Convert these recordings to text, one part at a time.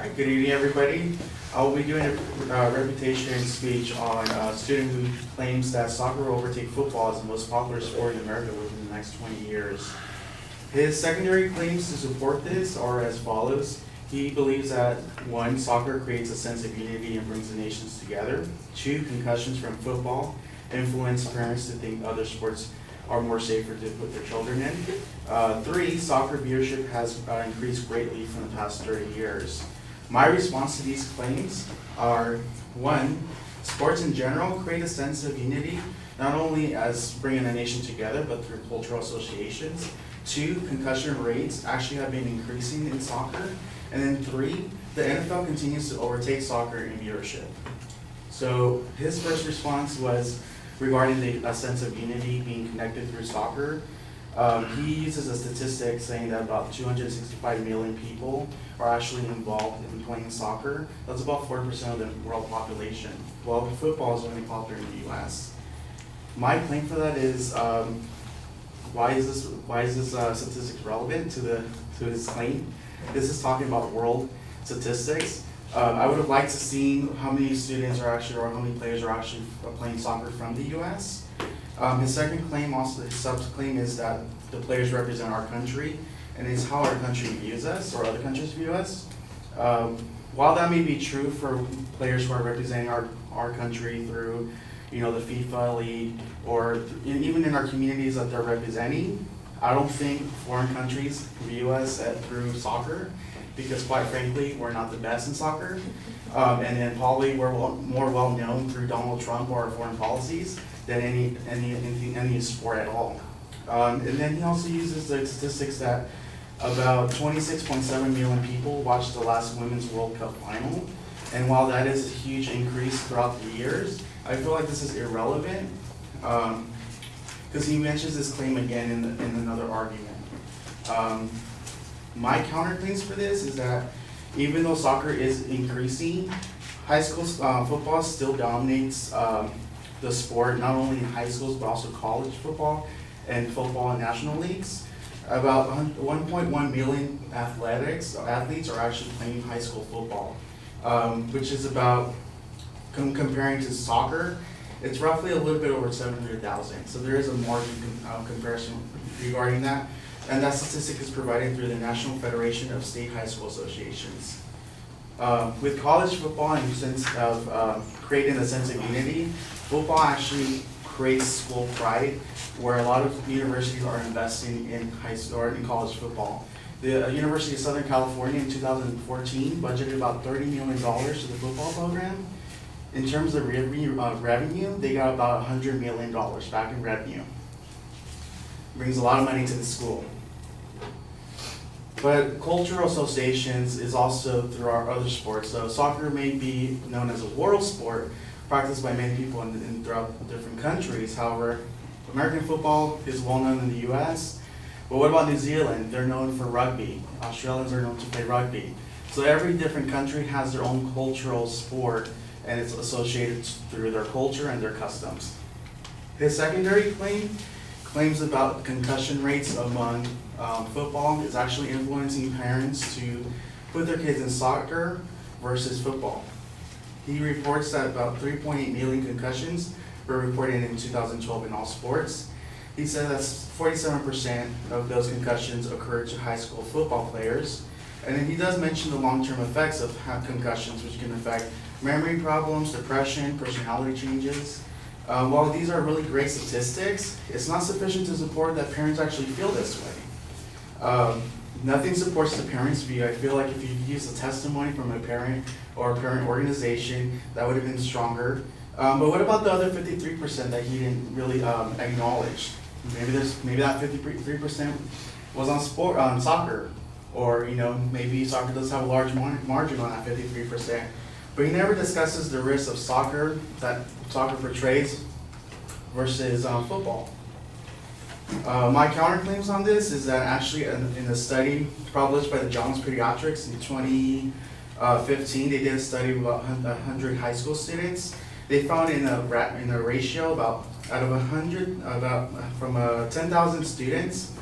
Hi, good evening, everybody. I'll be doing a reputation speech on a student who claims that soccer will overtake football as the most popular sport in America within the next 20 years. His secondary claims to support this are as follows. He believes that 1, soccer creates a sense of unity and brings the nations together. 2, concussions from football influence parents to think other sports are more safer to put their children in. 3, soccer viewership has increased greatly from the past 30 years. My response to these claims are 1, sports in general create a sense of unity, not only as bringing a nation together, but through cultural associations. 2, concussion rates actually have been increasing in soccer. And then 3, the NFL continues to overtake soccer in viewership. So his first response was regarding a sense of unity being connected through soccer. He uses a statistic saying that about 265 million people are actually involved in playing soccer. That's about 4% of the world population. Well, football is only popular in the US. My claim for that is, why is this statistic relevant to his claim? This is talking about world statistics. I would have liked to see how many students are actually, or how many players are actually playing soccer from the US. His second claim, also his sub-claim, is that the players represent our country, and it's how our country views us, or other countries view us. While that may be true for players who are representing our country through, the FIFA league, or even in our communities that they're representing, I don't think foreign countries view us through soccer, because quite frankly, we're not the best in soccer. And then probably we're more well known through Donald Trump or our foreign policies than any sport at all. And then he also uses the statistics that about 26.7 million people watched the last Women's World Cup final. And while that is a huge increase throughout the years, I feel like this is irrelevant, because he mentions this claim again in another argument. My counterclaims for this is that even though soccer is increasing, high school football still dominates the sport, not only in high schools but also college football and football and national leagues. About 1.1 million athletes are actually playing high school football, which is about, comparing to soccer, it's roughly a little bit over 700,000. So there is a margin comparison regarding that. And that statistic is provided through the National Federation of State High School Associations. With college football, in the sense of creating a sense of unity, football actually creates school pride, where a lot of universities are investing in high school or in college football. The University of Southern California in 2014 budgeted about $30 million to the football program. In terms of revenue, they got about $100 million back in revenue. Brings a lot of money to the school. But cultural associations is also through our other sports. So soccer may be known as a world sport, practiced by many people throughout different countries. However, American football is well known in the US. But what about New Zealand? They're known for rugby. Australians are known to play rugby. So every different country has their own cultural sport, and it's associated through their culture and their customs. His secondary claims about concussion rates among football is actually influencing parents to put their kids in soccer versus football. He reports that about 3.8 million concussions were reported in 2012 in all sports. He said that 47% of those concussions occurred to high school football players. And then he does mention the long-term effects of concussions, which can affect memory problems, depression, personality changes. While these are really great statistics, it's not sufficient to support that parents actually feel this way. Nothing supports the parents' view. I feel like if you use a testimony from a parent or a parent organization, that would have been stronger. But what about the other 53% that he didn't really acknowledge? Maybe that 53% was on soccer, or maybe soccer does have a large margin on that 53%. But he never discusses the risks of soccer that soccer portrays versus football. My counterclaims on this is that actually in a study published by the Journal of Pediatrics in 2015, they did a study of about 100 high school students. They found in a ratio about out of 100, from 10,000 students,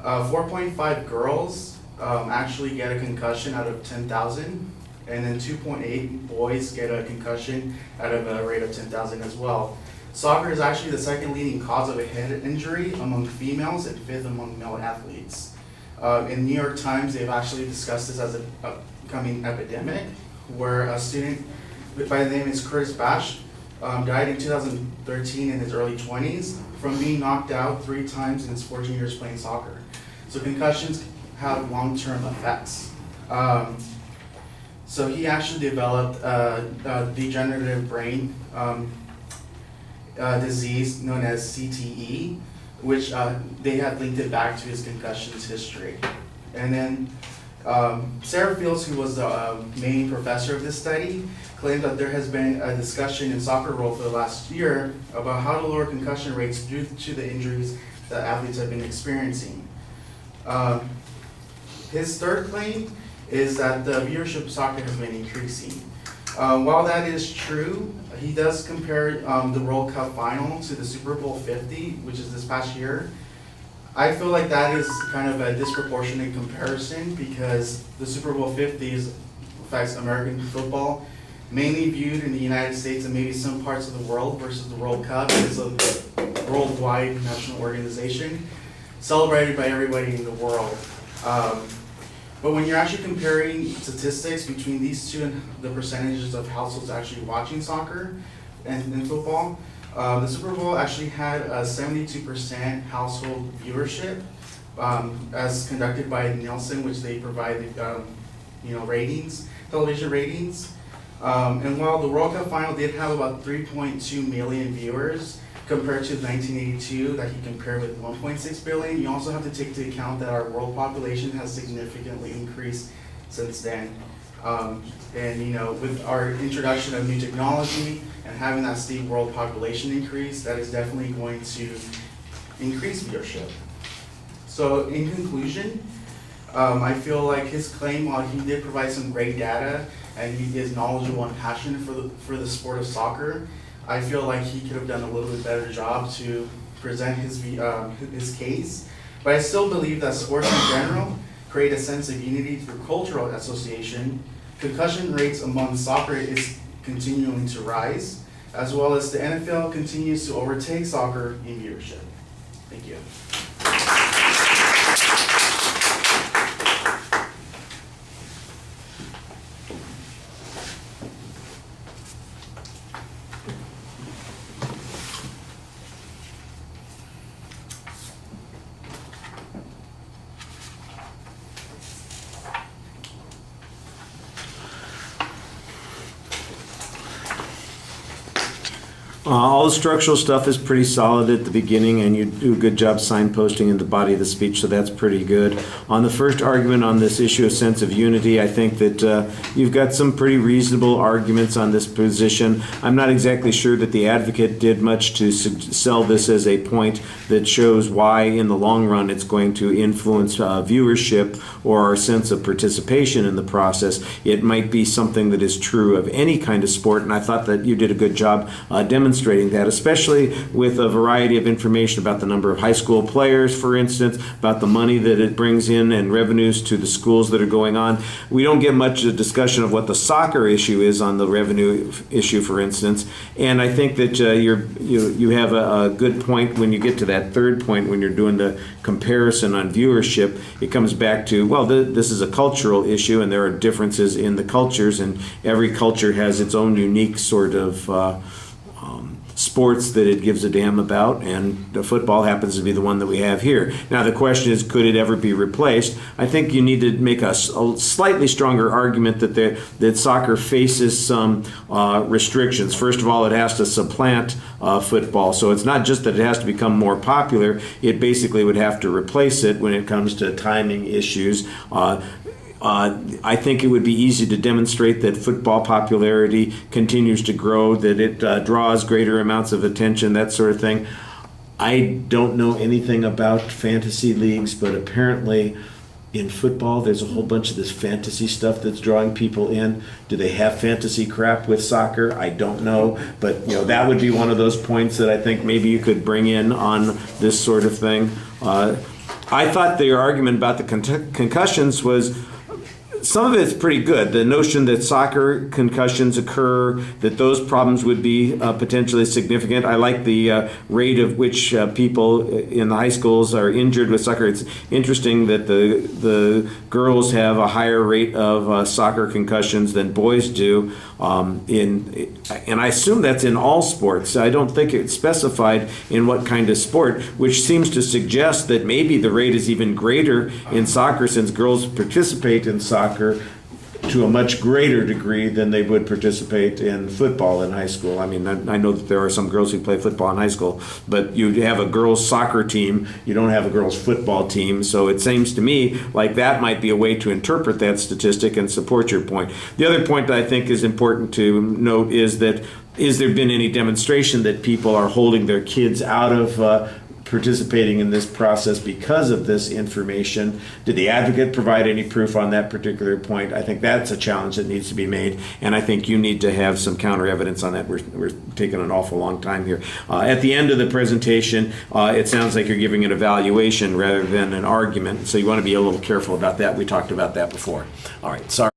4.5 girls actually get a concussion out of 10,000. and then 2.8 boys get a concussion out of a rate of 10,000 as well. Soccer is actually the second leading cause of a head injury among females and fifth among male athletes. In New York Times, they've actually discussed this as a upcoming epidemic, where a student by the name is Curtis Bash died in 2013 in his early 20s from being knocked out 3 times in his 14 years playing soccer. So concussions have long-term effects. So he actually developed a degenerative brain disease known as CTE, which they had linked it back to his concussions history. And then Sarah Fields, who was the main professor of this study, claimed that there has been a discussion in soccer world for the last year about how to lower concussion rates due to the injuries that athletes have been experiencing. His third claim is that the viewership of soccer has been increasing. While that is true, he does compare the World Cup final to the Super Bowl 50, which is this past year. I feel like that is kind of a disproportionate comparison because the Super Bowl 50 affects American football, mainly viewed in the United States and maybe some parts of the world, versus the World Cup is a worldwide national organization celebrated by everybody in the world. But when you're actually comparing statistics between these two and the percentages of households actually watching soccer and football, the Super Bowl actually had a 72% household viewership, as conducted by Nielsen, which they provide ratings, television ratings. And while the World Cup final did have about 3.2 million viewers, compared to 1982 that he compared with 1.6 billion, you also have to take into account that our world population has significantly increased since then. And with our introduction of new technology and having that steep world population increase, that is definitely going to increase viewership. So in conclusion, I feel like his claim, while he did provide some great data and he is knowledgeable and passionate for the sport of soccer, I feel like he could have done a little bit better job to present his case. But I still believe that sports in general create a sense of unity through cultural association. Concussion rates among soccer is continuing to rise, as well as the NFL continues to overtake soccer in viewership. Thank you. All the structural stuff is pretty solid at the beginning, and you do a good job signposting in the body of the speech, so that's pretty good. On the first argument on this issue of sense of unity, I think that you've got some pretty reasonable arguments on this position. I'm not exactly sure that the advocate did much to sell this as a point that shows why in the long run it's going to influence viewership or our sense of participation in the process. It might be something that is true of any kind of sport, and I thought that you did a good job demonstrating that, especially with a variety of information about the number of high school players, for instance, about the money that it brings in and revenues to the schools that are going on. We don't get much of a discussion of what the soccer issue is on the revenue issue, for instance, and I think that you have a good point when you get to that third point when you're doing the comparison on viewership. It comes back to, well, this is a cultural issue, and there are differences in the cultures, and every culture has its own unique sort of sports that it gives a damn about, and the football happens to be the one that we have here. Now the question is, could it ever be replaced? I think you need to make a slightly stronger argument that soccer faces some restrictions. First of all, it has to supplant football, so it's not just that it has to become more popular, it basically would have to replace it when it comes to timing issues. I think it would be easy to demonstrate that football popularity continues to grow, that it draws greater amounts of attention, that sort of thing. I don't know anything about fantasy leagues, but apparently in football there's a whole bunch of this fantasy stuff that's drawing people in. Do they have fantasy crap with soccer? I don't know, but that would be one of those points that I think maybe you could bring in on this sort of thing. I thought the argument about the concussions was some of it's pretty good. The notion that soccer concussions occur, that those problems would be potentially significant. I like the rate of which people in the high schools are injured with soccer. It's interesting that the girls have a higher rate of soccer concussions than boys do. And I assume that's in all sports. I don't think it's specified in what kind of sport, which seems to suggest that maybe the rate is even greater in soccer, since girls participate in soccer to a much greater degree than they would participate in football in high school. I mean, I know that there are some girls who play football in high school, but you have a girls' soccer team, you don't have a girls' football team, so it seems to me like that might be a way to interpret that statistic and support your point. The other point that I think is important to note is that, is there been any demonstration that people are holding their kids out of participating in this process because of this information? Did the advocate provide any proof on that particular point? I think that's a challenge that needs to be made, and I think you need to have some counter evidence on that. We're taking an awful long time here. At the end of the presentation, it sounds like you're giving an evaluation rather than an argument, so you want to be a little careful about that. We talked about that before. All right, sorry.